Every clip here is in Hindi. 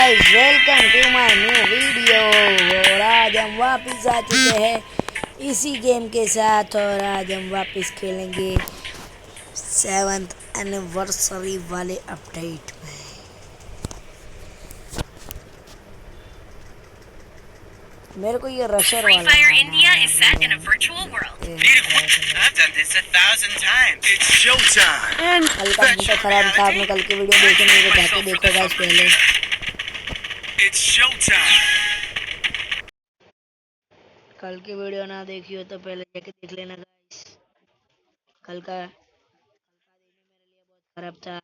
Guys, welcome to my new video. और आज हम वापस आ चुके हैं इसी गेम के साथ। और आज हम वापस खेलेंगे 7th एनिवर्सरी वाले अपडेट में। मेरे को ये रशर Free वाला Fire गाना India है is set in a virtual world. I've done this 1,000 times. It's showtime. And कल का दिन तो खराब था, आपने कल की वीडियो देखी नहीं तो जाके देखो गाइस पहले। it's showtime. कल की वीडियो ना देखी हो तो पहले जाके देख लेना गाइस। कल का खराब था।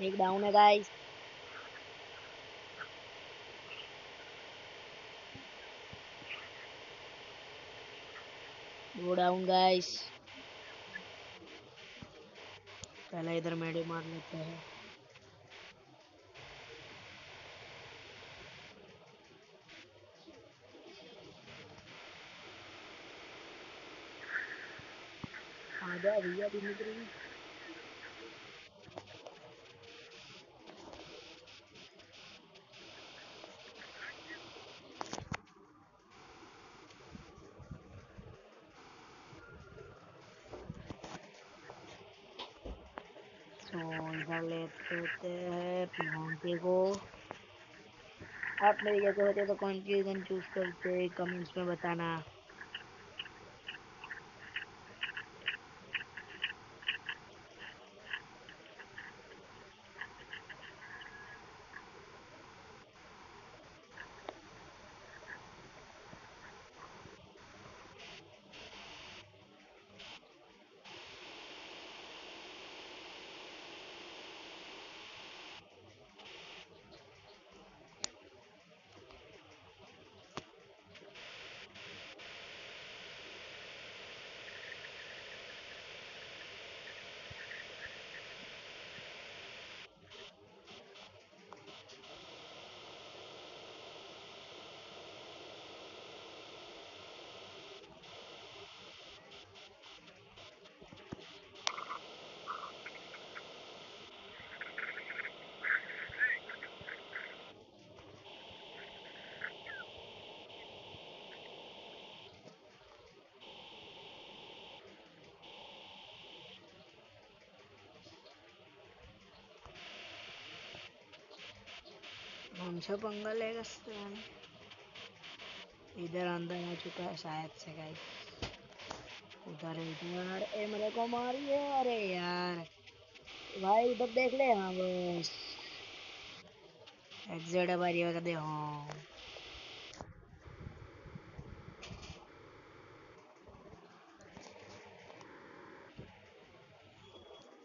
एक डाउन है गाइस। Go down guys. पहले इधर मेडी मार लेते हैं। आजा भैया दिमित्री। तो इधर लेते होते हैं मोंटी को। आप मेरी जगह होते तो कौन सी गन चूज करते कमेंट्स में बताना। हमसे पंगा लेगा स्टैन। इधर अंदर आ चुका है शायद से गाइस। उधर इधर ए मेरे को मारिए। अरे यार भाई उधर देख ले। हाँ बस एग्जिट बारी कर दे। हाँ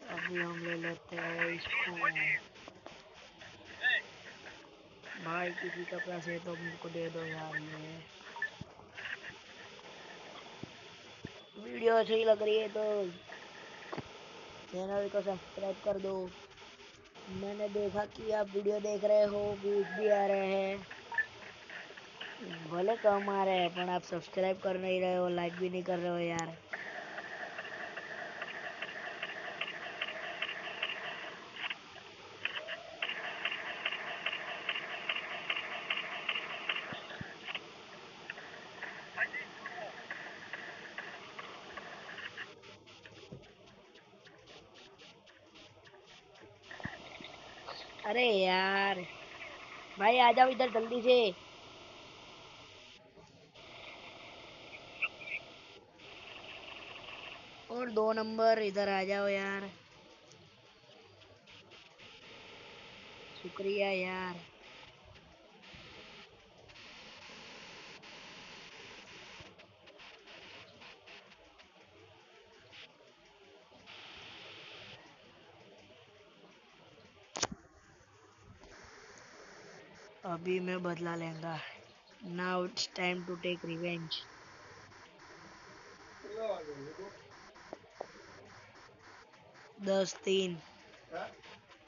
अभी हम ले लेते हैं इसको। भाई किसी का पैसे तो मेरे को दे दो यार। ये वीडियो अच्छी लग रही है तो चैनल को सब्सक्राइब कर दो। मैंने देखा कि आप वीडियो देख रहे हो, व्यूज भी आ रहे हैं, भले कम आ रहे हैं पर आप सब्सक्राइब कर नहीं रहे हो, लाइक भी नहीं कर रहे हो यार। अरे यार भाई आ जाओ इधर जल्दी से। और 2 नंबर इधर आ जाओ यार। शुक्रिया यार। अभी मैं बदला लेगा। Now it's time to take revenge. 10-3।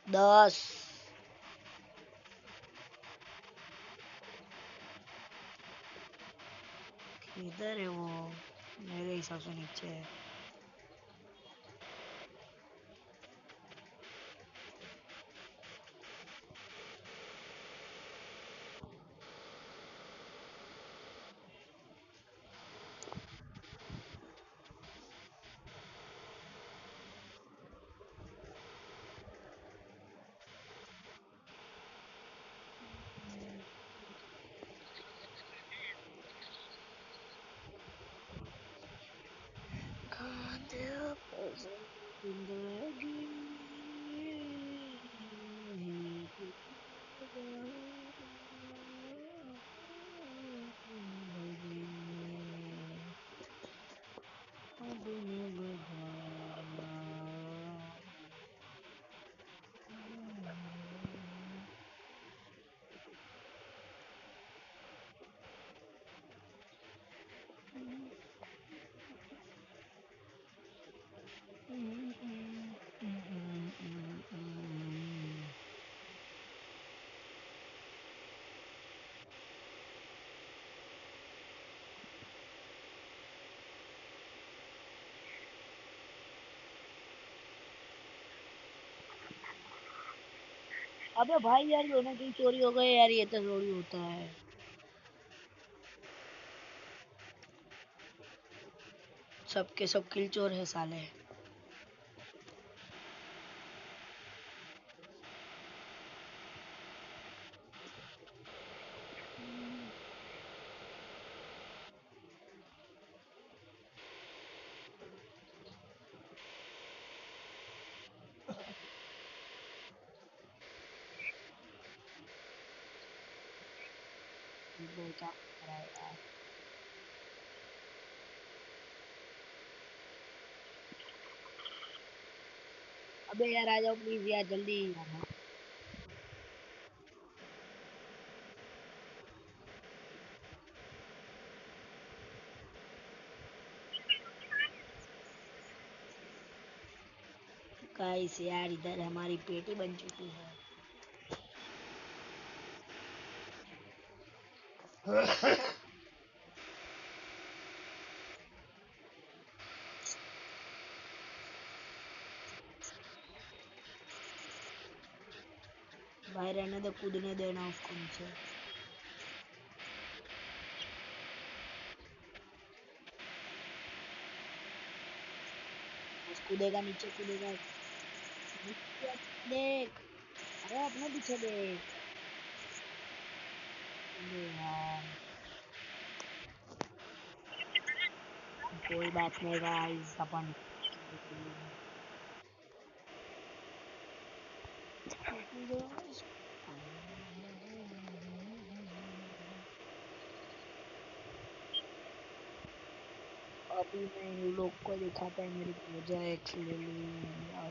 10। किधर है वो? मेरे हिसाब से नीचे है। अबे भाई यार दोनों की चोरी हो गई यार, ये तो थोड़ी होता है। सबके सब किल चोर है साले। बेटा रहा है यार। अबे यार आ जाओ प्लीज यार, जल्दी यार। गाइस यार इधर हमारी पेटी बन चुकी है। भाई रहने दे, कूदने देना उसको नीचे। बस कूदेगा, नीचे कूदेगा। नीचे देख। अरे अपने पीछे देख। अबे यार कोई बात नहीं गाइस, अपन अभी मैं इन लोग को दिखाता है मेरी प्रोजेक्ट ले ली।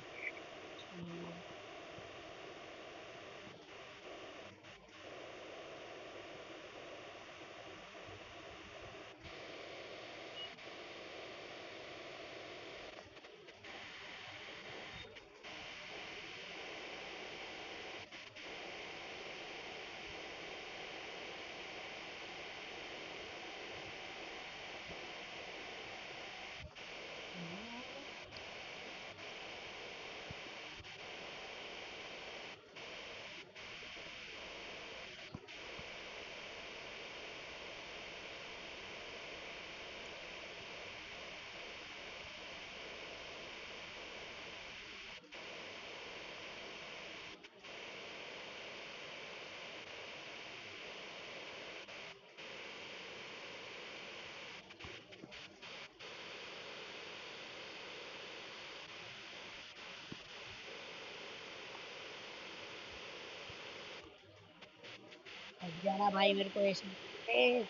जाना भाई, मेरे को ऐसे ए,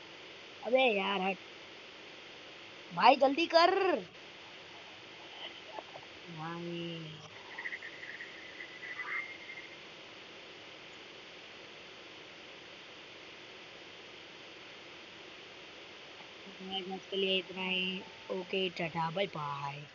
अबे यार हट। भाई जल्दी कर भाई। आज के लिए इतना ही। Okay tata bye bye.